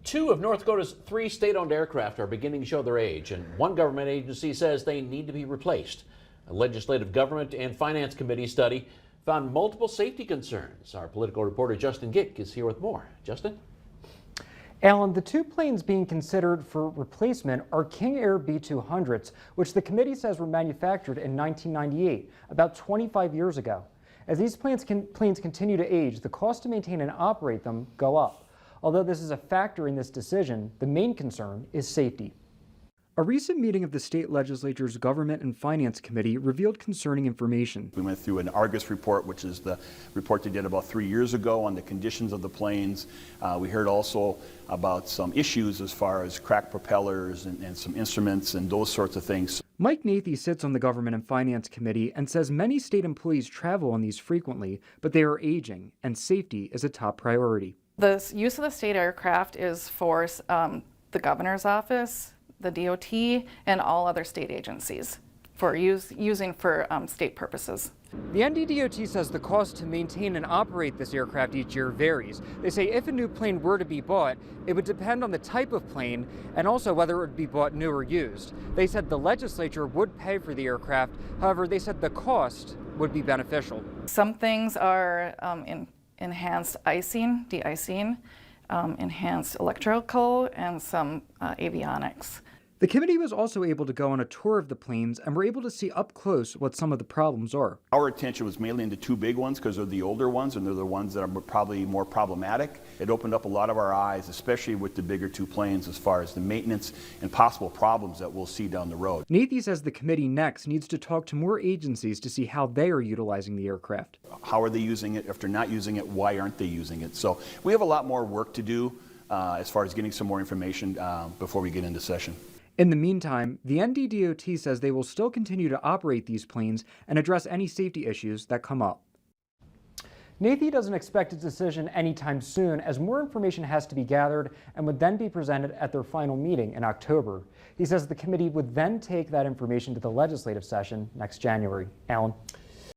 Two of North Dakota's three state-owned aircraft are beginning to show their age, and one government agency says they need to be replaced. A legislative government and finance committee study found multiple safety concerns. Our political reporter Justin Gick is here with more. Justin? Alan, the two planes being considered for replacement are King Air B-200s, which the committee says were manufactured in 1998, about 25 years ago. As these planes continue to age, the cost to maintain and operate them go up. Although this is a factor in this decision, the main concern is safety. A recent meeting of the state legislature's Government and Finance Committee revealed concerning information. We went through an Argus report, which is the report they did about 3 years ago on the conditions of the planes. We heard also about some issues as far as cracked propellers and some instruments and those sorts of things. Mike Nathy sits on the Government and Finance Committee and says many state employees travel on these frequently, but they are aging, and safety is a top priority. The use of the state aircraft is for the governor's office, the DOT, and all other state agencies for using for state purposes. The NDDOT says the cost to maintain and operate this aircraft each year varies. They say if a new plane were to be bought, it would depend on the type of plane and also whether it would be bought new or used. They said the legislature would pay for the aircraft, however, they said the cost would be beneficial. Some things are enhanced icing, de-icing, enhanced electrical, and some avionics. The committee was also able to go on a tour of the planes and were able to see up close what some of the problems are. Our attention was mainly into two big ones because they're the older ones and they're the ones that are probably more problematic. It opened up a lot of our eyes, especially with the bigger two planes, as far as the maintenance and possible problems that we'll see down the road. Nathy says the committee next needs to talk to more agencies to see how they are utilizing the aircraft. How are they using it? If they're not using it, why aren't they using it? So we have a lot more work to do as far as getting some more information before we get into session. In the meantime, the NDDOT says they will still continue to operate these planes and address any safety issues that come up. Nathy doesn't expect a decision anytime soon, as more information has to be gathered and would then be presented at their final meeting in October. He says the committee would then take that information to the legislative session next January. Alan?